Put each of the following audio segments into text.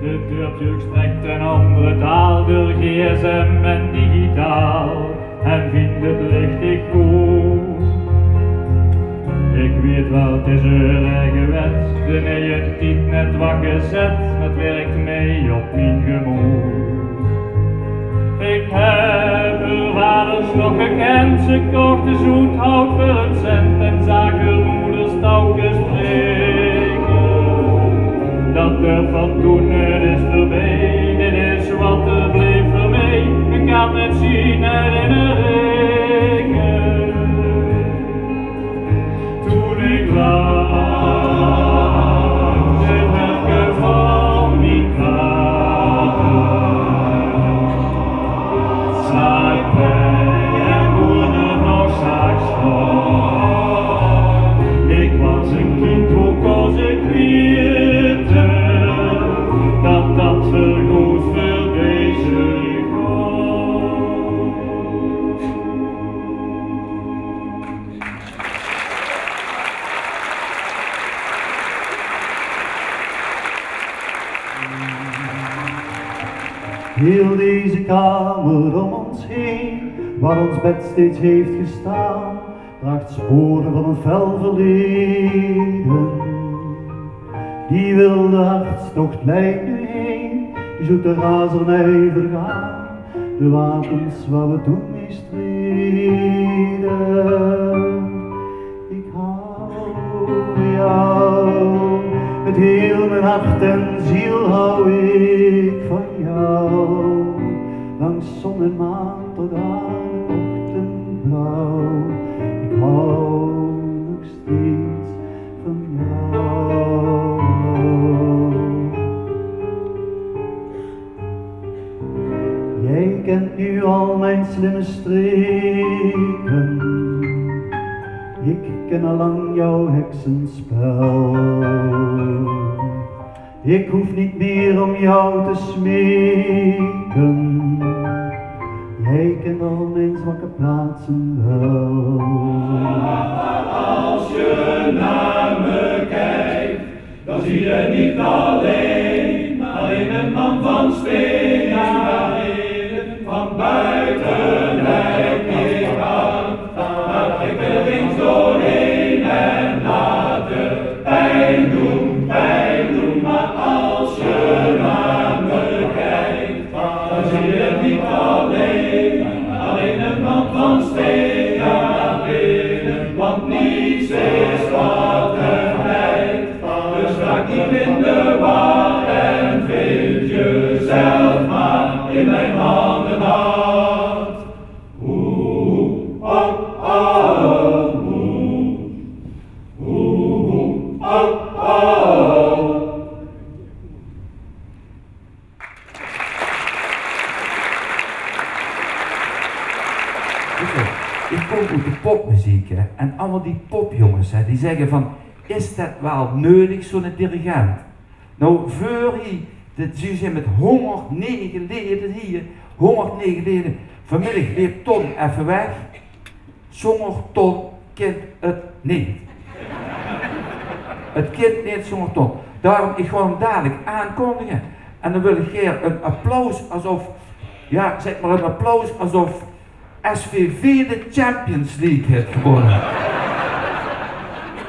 De deurtje spreekt een andere taal, door gsm en digitaal, en vindt het richtig goed. Ik weet wel, het is heel erg gewenst, de je tiet net wat gezet, het werkt mee op mijn gemoed. Ik heb haar vaders nog gekend, ze kocht de zoethout voor een cent en zag haar moeders touwtjes breken. Dat er van toen, het is voorbij, dit is wat er bleef voor mij, ik kan het zien herinneringen. Toen ik langs het hekje van mijn vader zag ik mij en moeder nog straks stond. Ik was een kind, hoe kon ik weten dat dat vergoed voor deze Heel deze kamer om ons heen, waar ons bed steeds heeft gestaan, draagt sporen van een fel verleden. Die wilde hartstocht leidt nu heen, die zoete razernij vergaan, de wapens waar we toen mee streden. Ik hou jou, met heel mijn hart en ziel hou ik van jou. Langs zon en maan tot aan het ochtendblauw. Ik hou nog steeds van jou. Jij kent nu al mijn slimme streken. Ik ken allang jouw heksenspel. Ik hoef niet meer om jou te smeken. Jij kent al mijn zwakke plaatsen wel. Als je naar me kijkt, dan zie je niet alleen een man van steen. Van buiten lijk ik aan, maar ik wil links doorheen en laat het pijn doen. Maar als je naar me kijkt, dan zie je niet alleen een man van steen naar binnen, want niets is wat er lijkt. Dus raak niet in de war en vind jezelf maar in mijn handen hard. Oeh, oh, oh, oeh, oeh, oh, oh. Ik kom uit de popmuziek, hè, en allemaal die popjongens, hè, die zeggen van, is dat wel nodig, zo'n dirigent? Nou, voor hij, ze zijn met 109 leden hier, 109 leden, vanmiddag liep Ton even weg, zonger Ton kent het niet. Het kind niet zonger Ton. Daarom, ik ga hem dadelijk aankondigen. En dan wil ik hier een applaus alsof, ja, zeg maar een applaus alsof SVV de Champions League heeft gewonnen.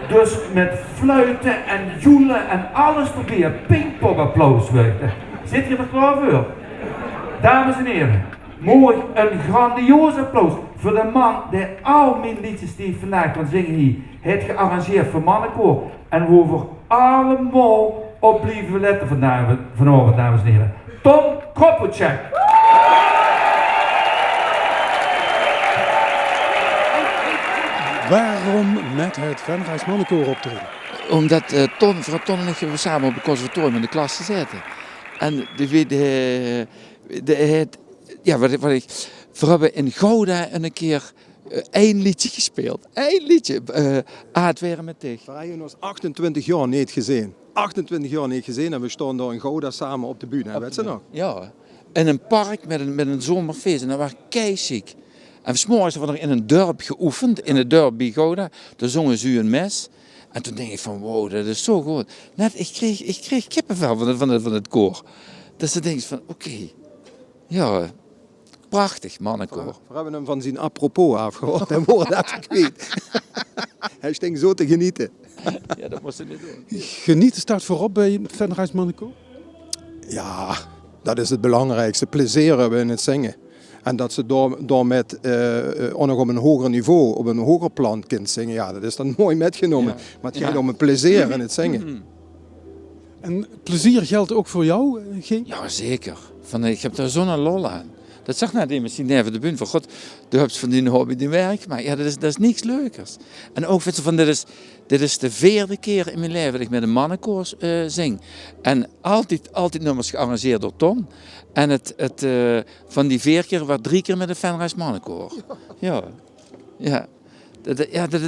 Dus met fluiten en joelen en alles erbij. Pingpong applaus werkt. Zit je er klaar voor? Dames en heren, mooi een grandioos applaus voor de man die al mijn liedjes die vandaag kan zingen hier heeft gearrangeerd voor mannenkoor. En we over allemaal op blijven letten vanavond, dames en heren. Tom Kropotschek. Waarom met het Venrays Mannenkoor optreden? Omdat Ton en ik samen op het conservatorium in de klas gezeten. En we hebben in Gouda een keer één liedje gespeeld. Eén liedje. Het weer met dich. We hebben ons 28 jaar niet gezien. 28 jaar niet gezien en we stonden daar in Gouda samen op de bühne. Weet je nog? Ja. In een park met een zomerfeest en dat was keiziek. En 's morgens hebben we er in een dorp geoefend, in het dorp bij Gouda. Toen zongen ze een mes. En toen denk ik van, wow, dat is zo goed. Net, ik kreeg kippenvel van het koor. Dus dan denk ik van, oké, ja, prachtig mannenkoor. We hebben hem van zijn apropos afgehoord en worden dat kwijt. Hij stinkt zo te genieten. Ja, dat moest je niet doen. Genieten staat voorop bij het Venrays Mannenkoor? Ja, dat is het belangrijkste. Plezier hebben in het zingen. En dat ze door met ook nog op een hoger niveau, op een hoger plan kunt zingen. Ja, dat is dan mooi metgenomen. Ja. Maar het gaat om een plezier in het zingen. En plezier geldt ook voor jou, G? Ja, zeker. Ik heb daar zo'n lol aan. Dat zag net iemand die neven de buurt van God, du hebt van die hobby die werk, maar ja, dat is niks leukers. En ook van dit is de 4e keer in mijn leven dat ik met een mannenkoor zing. En altijd nummers gearrangeerd door Tom. En van die 4 keer was 3 keer met een Venrays Mannenkoor. Ja.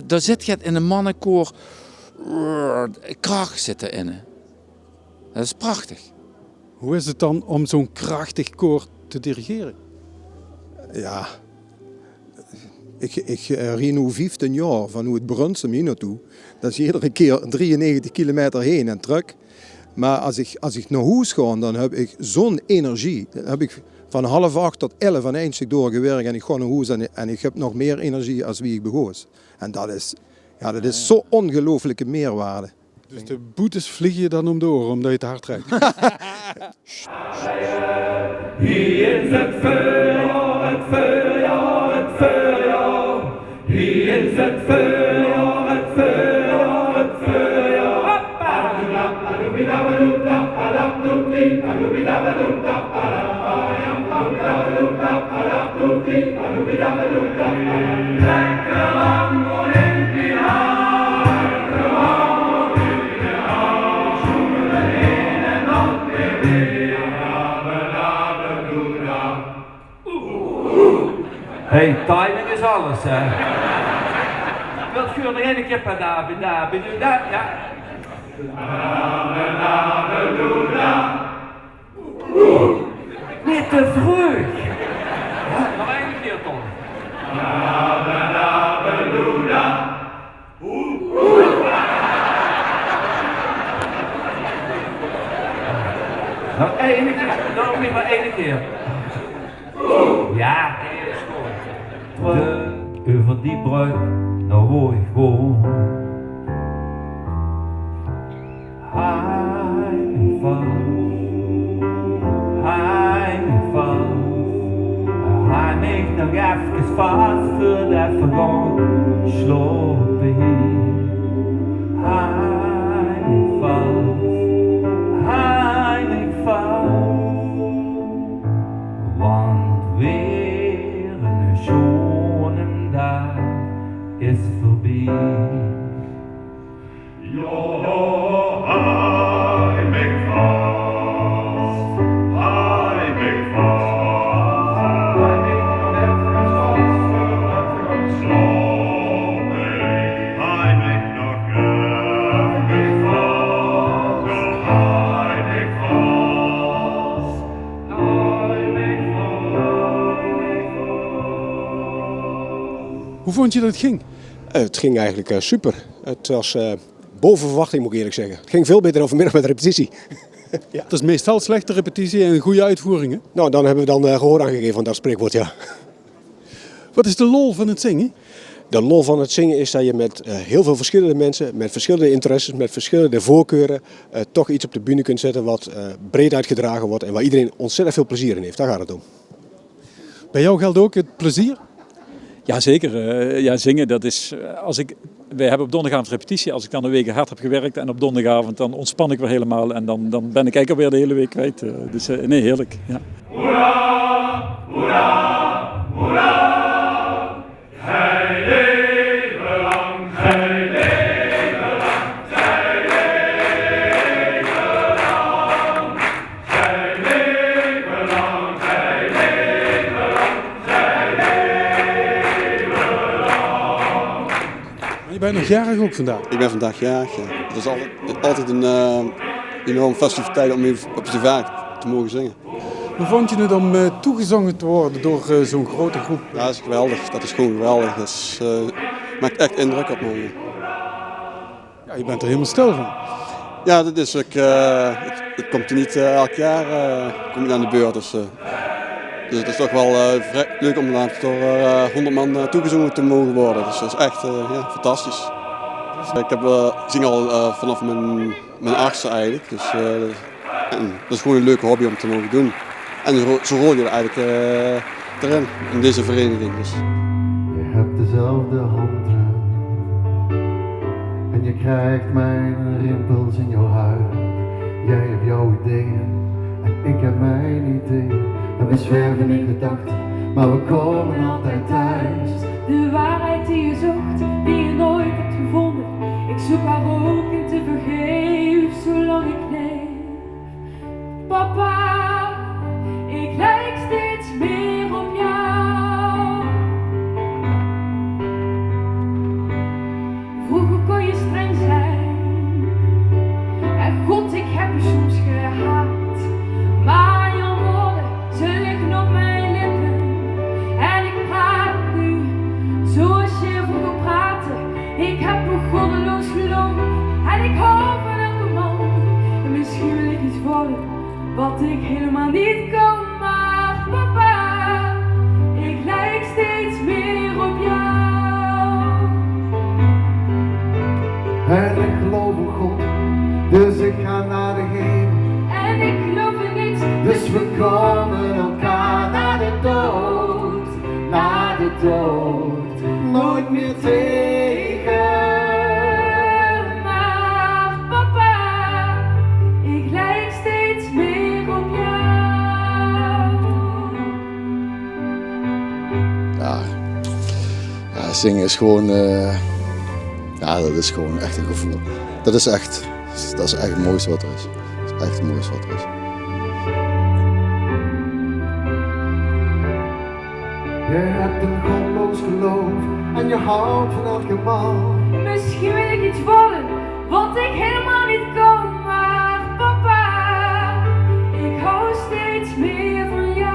Daar zit je in een mannenkoor kracht zitten in. Dat is prachtig. Hoe is het dan om zo'n krachtig koor te dirigeren? Ja, ik rie nu 15 jaar van hoe het Brunsum hier naartoe. Dat is iedere keer 93 kilometer heen en terug. Maar als ik naar huis ga, dan heb ik zo'n energie. Dan heb ik van 7:30 tot 11 aan eindelijk doorgewerkt en ik ga naar huis en ik heb nog meer energie als wie ik begoos. En dat is zo'n ongelooflijke meerwaarde. Dus de boetes vliegen je dan om de oren omdat je te hard rijdt? Hier is het voorjaar, het voorjaar, het voorjaar. Hier is het voorjaar, het voorjaar, het voorjaar. Lekker lang wordt in die Hey, timing is alles, hè. Wilt je nog een keer per daar, doe dat, ja. Niet te vroeg. Ja, nog één keer, Tom. Nog één keer, nog maar één keer. Ja, dat is goed. Over die brug, nou waar ik woon. Hij me vast. Hij maakt nog even vast voor dat vergaan slopen. Hij me vast. Want weer een schone dag is voorbij. Ja, hij maakt vast. Hij maakt vast. Hij maakt nog even vast voor het slapen. Hij maakt nog even vast. Ja, hij maakt vast. Hoe vond je dat het ging? Het ging eigenlijk super. Het was boven verwachting, moet ik eerlijk zeggen. Het ging veel beter dan vanmiddag met de repetitie. Ja. Het is meestal slechte repetitie en een goede uitvoering, hè? Nou, dan hebben we dan gehoor aangegeven aan dat spreekwoord, ja. Wat is de lol van het zingen? De lol van het zingen is dat je met heel veel verschillende mensen, met verschillende interesses, met verschillende voorkeuren, toch iets op de bühne kunt zetten wat breed uitgedragen wordt en waar iedereen ontzettend veel plezier in heeft. Daar gaat het om. Bij jou geldt ook het plezier? Ja, zeker. Ja, zingen, dat is... Wij hebben op donderdagavond repetitie. Als ik dan een week hard heb gewerkt en op donderdagavond dan ontspan ik weer helemaal. En dan ben ik eigenlijk alweer de hele week kwijt. Dus nee, heerlijk. Ja. Hoera, hoera, hoera. Hij leven lang, hij leven lang, zij leven lang. Zij leven lang, zij leven lang, zij leven lang. Je bent nog jarig ook vandaag. Ik ben vandaag jarig, ja. Het is altijd een enorme festiviteit om op de vaart te mogen zingen. Hoe vond je het om toegezongen te worden door zo'n grote groep? Ja, dat is geweldig. Dat is gewoon geweldig. Dat maakt echt indruk op me. Ja, je bent er helemaal stil van. Ja, dat is ook, het komt er niet elk jaar kom ik aan de beurt. Dus het is toch wel vrij leuk om later door 100 man toegezongen te mogen worden. Dus dat is echt ja, fantastisch. Ik zing al vanaf mijn 8e eigenlijk. Dus en dat is gewoon een leuke hobby om te mogen doen. En zo rol je er eigenlijk erin, in deze vereniging. Dus. Je hebt dezelfde handen en je krijgt mijn rimpels in jouw huid. Jij hebt jouw ideeën en ik heb mijn ideeën. En we zwerven in gedachten, maar we komen altijd thuis. De waarheid die je zocht, die je nooit hebt gevonden. Ik zoek haar ook in te vergeef, zolang ik leef. Papa, ik lijk steeds meer op jou. Vroeger kon je streng zijn. En God, ik heb je soms gehaat. Maar jouw woorden, ze liggen op mijn lippen. En ik praat nu, zoals je vroeger praatte. Ik heb een goddeloos geloof. En ik hou van elke man. En misschien wil ik iets worden wat ik helemaal niet kan. Maar papa, ik lijk steeds meer op jou. En ik geloof in God, dus ik ga naar de hemel. En ik geloof in niets, Dus we komen elkaar naar de dood, nooit meer tegen. maar papa, ik lijk steeds meer op jou. Ja, zingen is gewoon, ja, dat is gewoon echt een gevoel. Dat is echt het mooiste wat er is. Dat is echt het mooiste wat er is. Je hebt een godloos geloof en je houdt van elke man. Misschien wil ik iets worden wat ik helemaal niet kan. Maar papa, ik hou steeds meer van jou.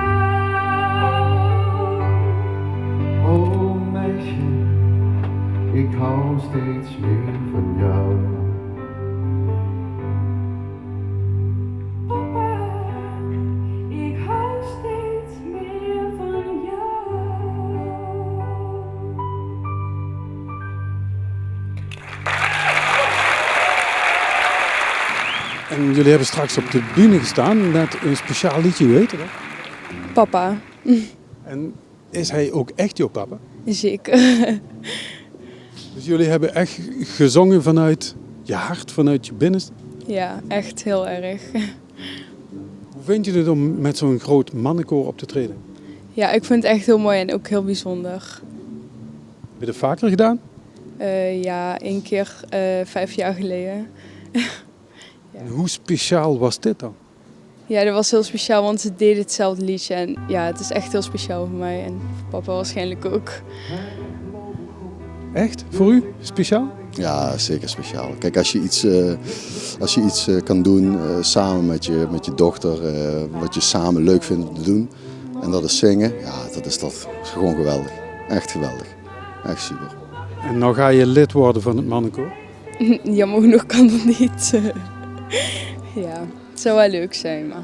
Oh meisje, ik hou steeds meer van jou. Papa, ik hou steeds meer van jou. En jullie hebben straks op de bühne gestaan met een speciaal liedje, hoe heet dat? Papa, En is hij ook echt jouw papa? zeker. Dus jullie hebben echt gezongen vanuit je hart, vanuit je binnenste? Ja, echt heel erg. Hoe vind je het om met zo'n groot mannenkoor op te treden? Ja, ik vind het echt heel mooi en ook heel bijzonder. Heb je dat vaker gedaan? Ja, 1 keer 5 jaar geleden. En hoe speciaal was dit dan? Ja, dat was heel speciaal, want ze deden hetzelfde liedje. En ja, het is echt heel speciaal voor mij en voor papa waarschijnlijk ook. Echt? Voor u? Speciaal? Ja, zeker speciaal. Kijk, als je iets kan doen samen met je dochter, wat je samen leuk vindt om te doen, en dat is zingen, ja, dat is gewoon geweldig. Echt geweldig. Echt super. En nou ga je lid worden van het mannenkoor? Jammer genoeg kan dat niet. Ja, het zou wel leuk zijn, maar...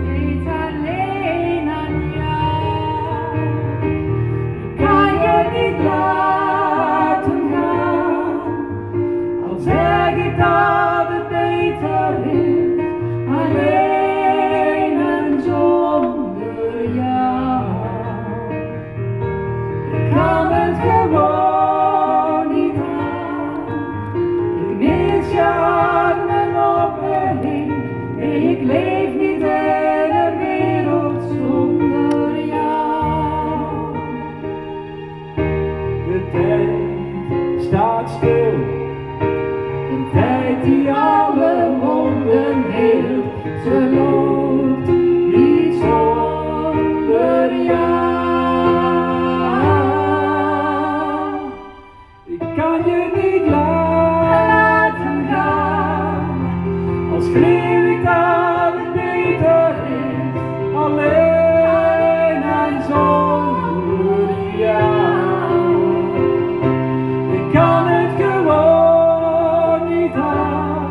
Steeds alleen aan jou. Kan je niet laten gaan. Al zeg ik dat het beter is. Alleen en zonder jou. Ik kan het gewoon niet aan. Ik mis je armen op me heen. Nee, ik leef niet in een wereld zonder jou. De tijd staat stil, Een tijd die alle wonden heelt. Ze loopt niet zonder jou. ik kan je niet laten gaan. Al schreeuw ik dat het beter is, alleen en zonder jou. kan het gewoon niet aan.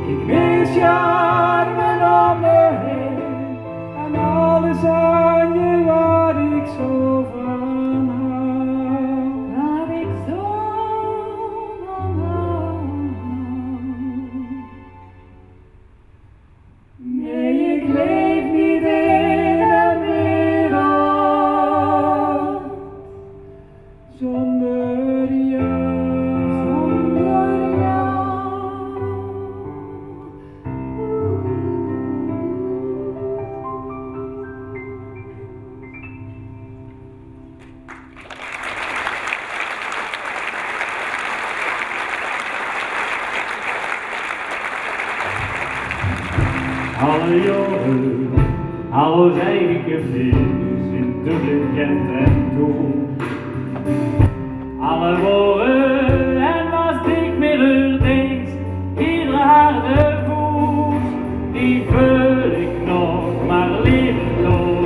Ik mis je armen om me heen en alles aan je waar ik zo van hou. Waar ik zo van hou. Nee, ik leef niet in een wereld zonder jou. Zonder jou. Alle jaren, alle eigen cafés in Dublin, Gent en Toen. Alle woorden en was dik middeldeeks, iedere harde voet, die vul ik nog maar levend door,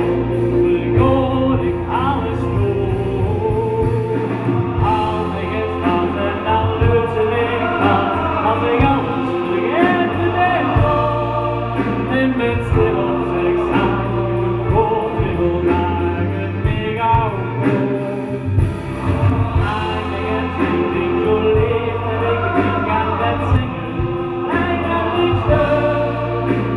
vergoot ik alles goed. Als ik het was en dan lukt ze weer van, als ik alles vergeet te denken. En ben stil als ik samen goed wil dagen meer gauw. Eigenlijk het vind ik zo lief dat ik kan net zingen. Eigenlijk liefste.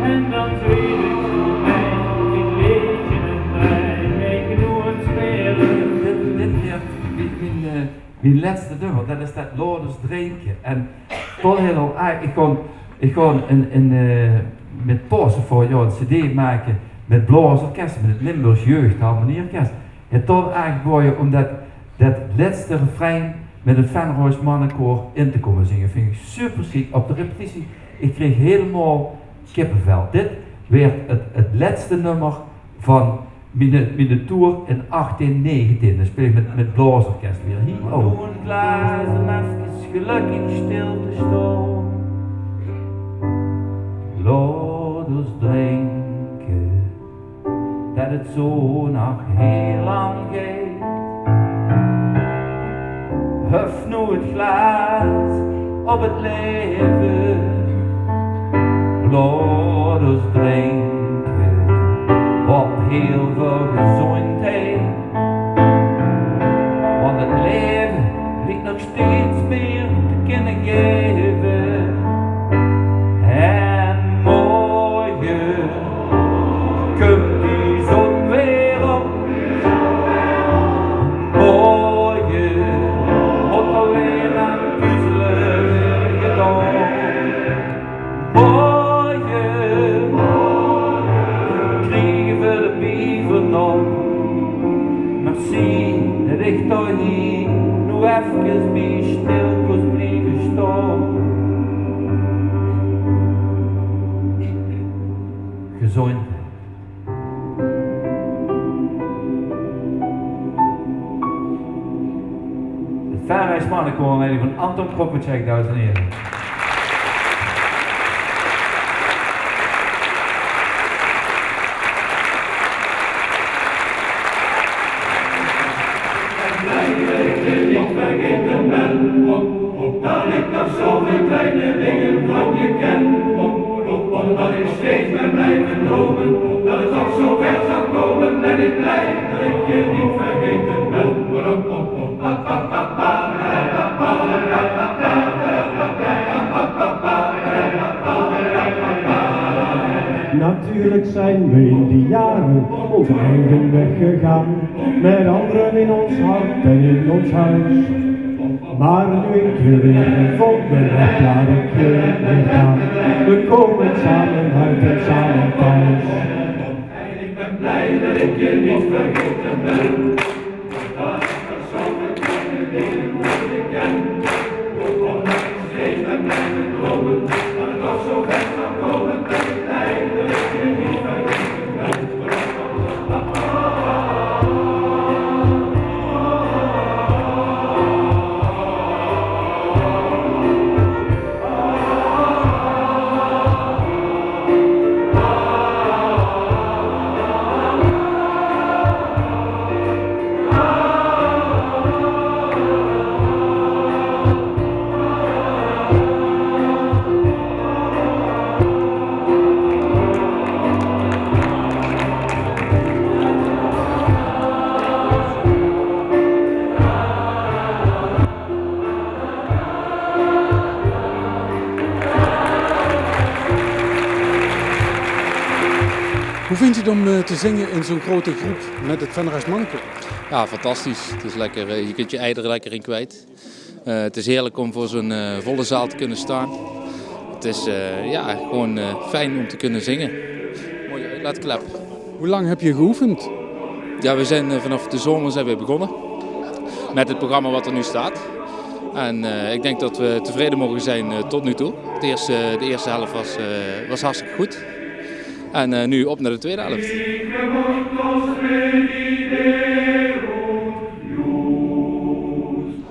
En dan zweef ik zo mee, dit liedje en dreig ik genoeg het spelen. Dit keer, mijn laatste nummer, dat is dat Lourdes Drinken. En tot heel ik kon met pauze voor jou een cd maken met blazorkest, met het Limburgs Jeugdharmonieorkest. En toen eigenlijk wou je om dat laatste refrein met het Van Roys Mannenkoor in te komen zingen. Vind ik super chic. Op de repetitie, ik kreeg helemaal kippenvel. Dit werd het laatste nummer van mijn tour in 1819. Dan speel ik met blazorkest weer hier. Oh. Doe een glaas om even gelukkig stil te staan. Laat ons drinken, dat het zo nog heel lang gaat. Huf nu het glas op het leven. Laat ons drinken op heel veel gezondheid. Want het leven ligt nog steeds meer te kunnen geven. En morgen komt die zon weer op. Morgen wordt er weer aan puzzelen gedaan. Morgen krijgen we de bieven op. Maar zie dat ik toch hier nu even bij stilkens blijven staan. Gezond. Het Van Roys Mannenkoor leiding van Anton Kropacek, dames en heren. Dat ik nog zoveel kleine dingen van je ken. Omdat ik steeds ben blijven dromen, dat het toch zo ver zou komen. Ben ik blij dat ik je niet vergeten ben. Natuurlijk zijn we in die jaren onze eigen weg gegaan, met anderen in ons hart en in ons huis. Maar nu ik je weer gevonden heb, laat ik je weer gaan. We komen samen uit en samen thuis. En ik ben blij dat ik je niet vergeten ben. Dat ik nog zoveel kleine dingen van je ken. Omdat ik steeds ben blijven dromen, dat het toch zo ver zou komen. Ben ik blij dat ik je niet vergeten ben. vind je het om te zingen in zo'n grote groep met het Venra's Mannenkoor? Ja, fantastisch. Het is lekker, je kunt je ei er lekker in kwijt. Het is heerlijk om voor zo'n volle zaal te kunnen staan. Het is gewoon fijn om te kunnen zingen. Mooie uitlaatklep. Hoe lang heb je geoefend? Ja, we zijn vanaf de zomer zijn we begonnen met het programma wat er nu staat. En ik denk dat we tevreden mogen zijn tot nu toe. De eerste helft was hartstikke goed. En nu op naar de tweede helft.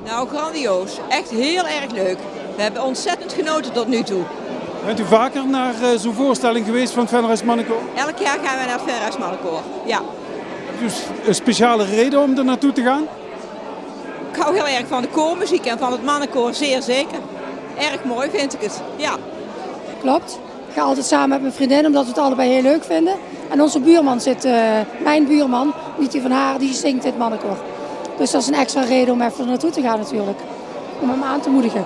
Nou, grandioos. Echt heel erg leuk. We hebben ontzettend genoten tot nu toe. Bent u vaker naar zo'n voorstelling geweest van het Venra's Mannenkoor? Elk jaar gaan we naar het Venra's Mannenkoor. Ja. Hebt u een speciale reden om er naartoe te gaan? Ik hou heel erg van de koormuziek en van het mannenkoor, zeer zeker. Erg mooi vind ik het, ja. Klopt. Ik ga altijd samen met mijn vriendin, omdat we het allebei heel leuk vinden. En onze buurman mijn buurman, niet die van haar, die zingt in het mannenkoor. Dus dat is een extra reden om even naartoe te gaan natuurlijk. Om hem aan te moedigen.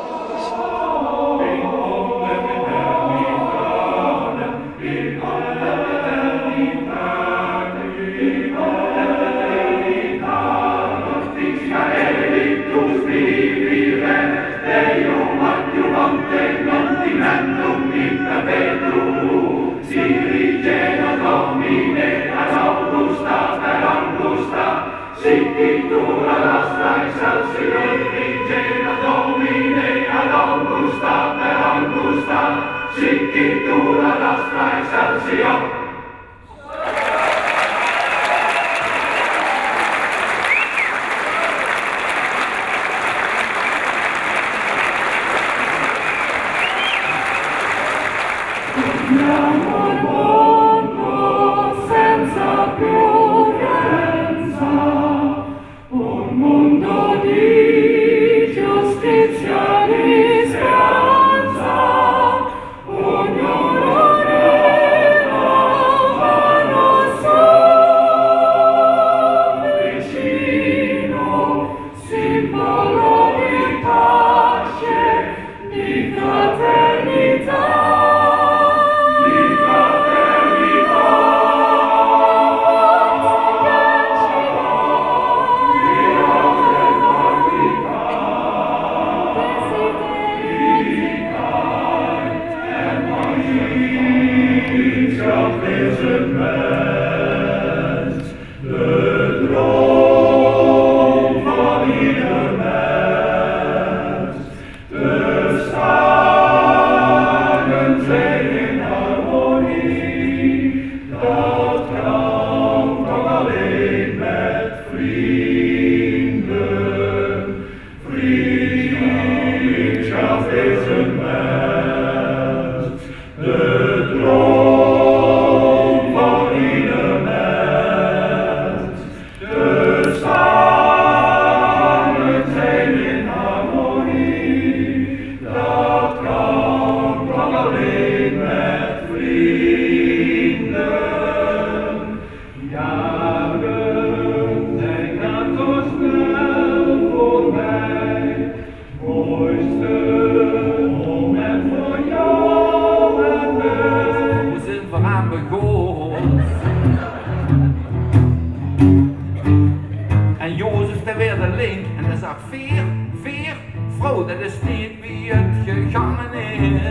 En Jozef daar weer de link en hij zag veer, vrouw, dat is niet wie het gegaan is.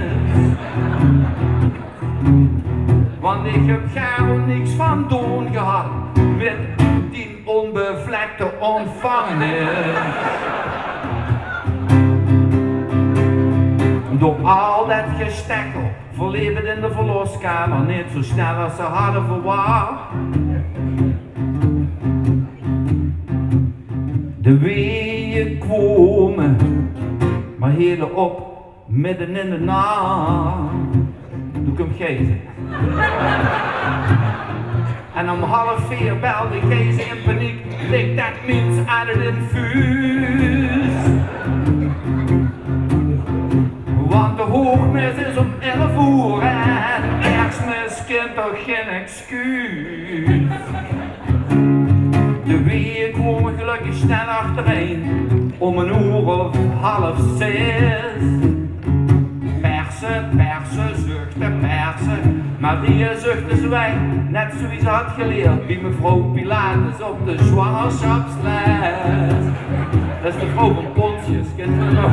Want ik heb gauw niks van doen gehad met die onbevlekte ontvangenis. Door al dat gestekkel verleefd in de verloskamer niet zo snel als ze hadden verwacht. De weeën kwamen, maar hielden op midden in de nacht. Doe ik hem gezen. En om 3:30 belde Gezen in paniek, ligt dat mens aan het infuus. Want de hoogmis is om 11 uur en ergens kent toch geen excuus. De weeën kwamen gelukkig snel achtereen, om 5:30. Persen, zuchten, persen, Maria zuchtte zwijg, net zoals ze had geleerd bij mevrouw Pilatus op de zwangerschapsles. Dat is de vrouw van Pontius, kent u nog?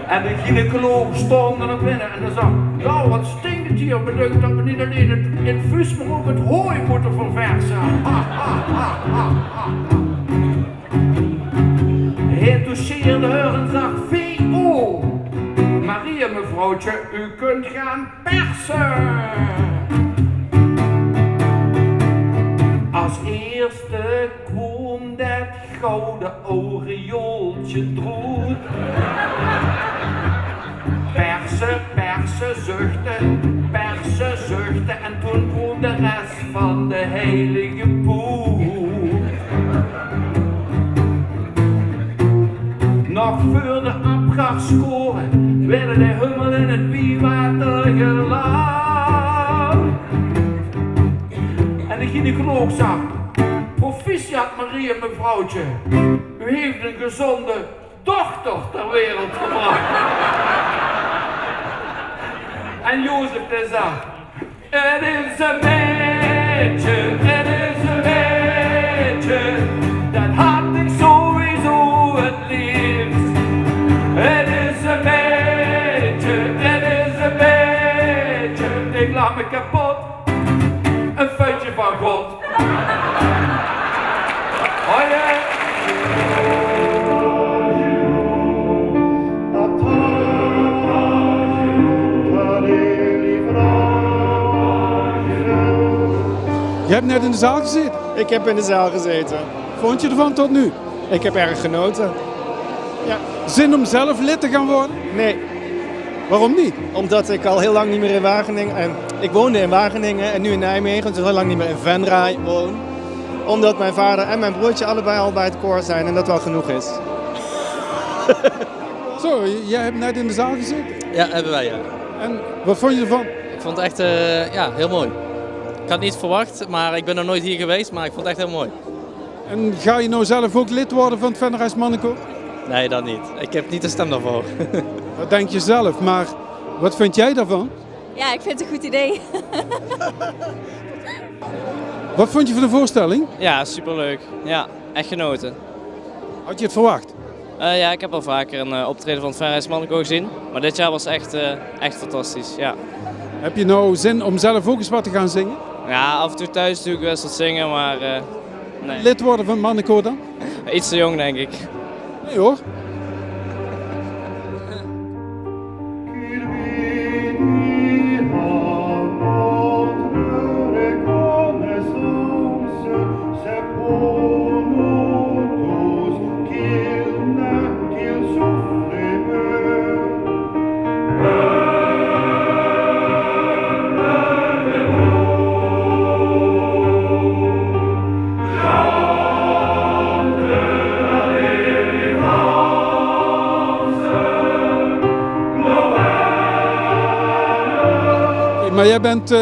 En de gynaecoloog stond er naar binnen en hij zei, nou wat stinkt het hier, bedankt dat we niet alleen het infuus, maar ook het hooi moeten verversen. Hij toucheerde haar en zag, V.O. Maria mevrouwtje, u kunt gaan persen. Als eerste kwam dat gouden aureooltje droet. Persen, zuchten en toen kwam de rest van de heilige poet. Nog voor de abgracht scoren werden de hummel in het wiewater gelaten. En de gynaecoloog zag, proficiat Maria mevrouwtje, u heeft een gezonde dochter ter wereld gebracht. En Jozef zei, het is een meisje, het is een meisje, dat had ik sowieso het liefst. Het is een meisje, het is een meisje, ik laat me kapot, een feitje van God. Oh yeah. Je hebt net in de zaal gezeten. Ik heb in de zaal gezeten. Vond je ervan tot nu? Ik heb erg genoten. Ja. Zin om zelf lid te gaan worden? Nee. Waarom niet? Omdat ik al heel lang niet meer in Wageningen, en ik woonde in Wageningen en nu in Nijmegen, dus heel lang niet meer in Venray woon. Omdat mijn vader en mijn broertje allebei al bij het koor zijn en dat wel genoeg is. Zo, jij hebt net in de zaal gezeten? Ja, hebben wij, ja. En wat vond je ervan? Ik vond het echt heel mooi. Ik had het niet verwacht, maar ik ben nog nooit hier geweest, maar ik vond het echt heel mooi. En ga je nou zelf ook lid worden van het Venrays Mannenkoor? Nee, dat niet. Ik heb niet de stem daarvoor. Dat denk je zelf, maar wat vind jij daarvan? Ja, ik vind het een goed idee. Wat vond je van de voorstelling? Ja, superleuk. Ja, echt genoten. Had je het verwacht? Ja, ik heb al vaker een optreden van het Venrays Mannenkoor gezien, maar dit jaar was echt fantastisch, ja. Heb je nou zin om zelf ook eens wat te gaan zingen? Ja, af en toe thuis doe ik wel eens wat zingen, maar nee. Lid worden van het Mannenkoor dan? Iets te jong, denk ik. Nee hoor. Maar jij bent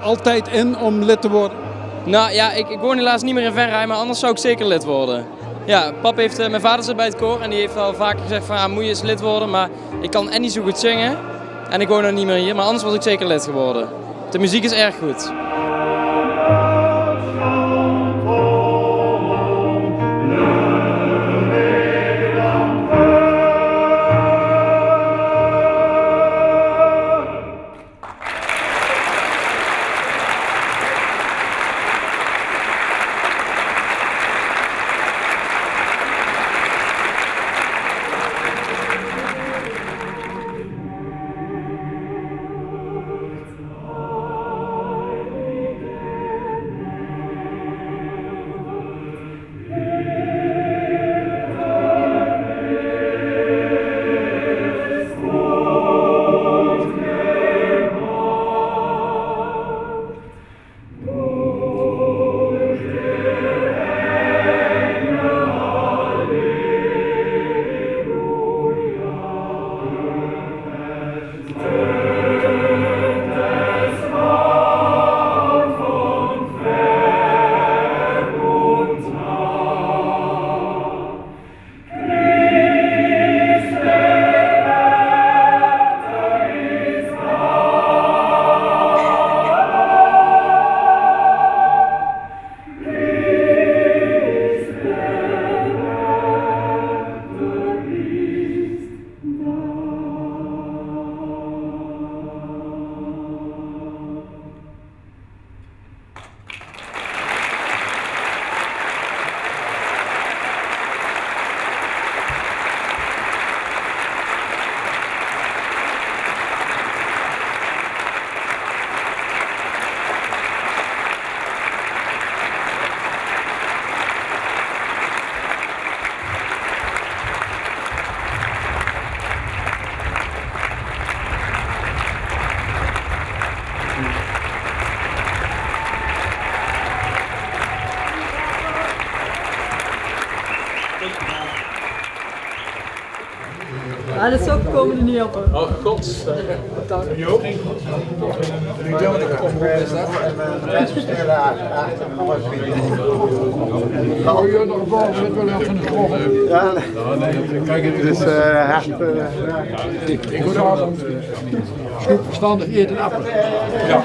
altijd in om lid te worden? Nou ja, ik woon helaas niet meer in Venray, maar anders zou ik zeker lid worden. Ja, mijn vader zit bij het koor en die heeft al vaker gezegd van moet je eens lid worden, maar ik kan en niet zo goed zingen en ik woon nog niet meer hier, maar anders was ik zeker lid geworden. De muziek is erg goed. Ja, de sokken komen er niet op. Oh god. Jo. Ik denk dat het op is dat. Nou, je nog boven met wel even gesproken. Ja, kijk, het is echt... Goedenavond. Snoep verstandig eten appel. Ja.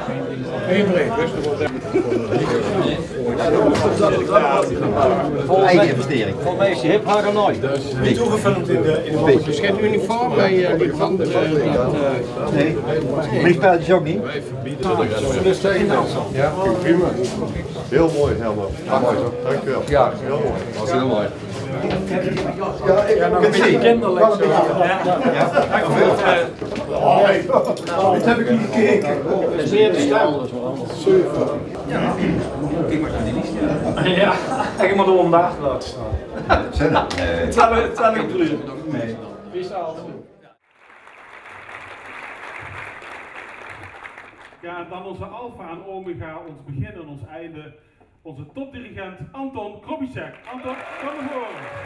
Eén breed, dus er wordt vol eigen investering. Volgens mij is je hip harder nooit. niet toegevuld in de dus geen uniform bij die van nee, lichtspelletjes ook niet. Ja, prima. Heel mooi, helemaal. Mooi zo, dankjewel. Ja, heel mooi. Dat was heel mooi. Ja, ik nog een beetje kinderlijk zo. Dit heb ik niet gekeken. Zeer de stem. Ja, ik moet er vandaag laten staan. Het zal ik kleuren nog mee. Wie is altijd doen? Ja, en dan onze alfa en omega, ons begin en ons einde, onze topdirigent Anton Krobicek. Anton, kom naar voren.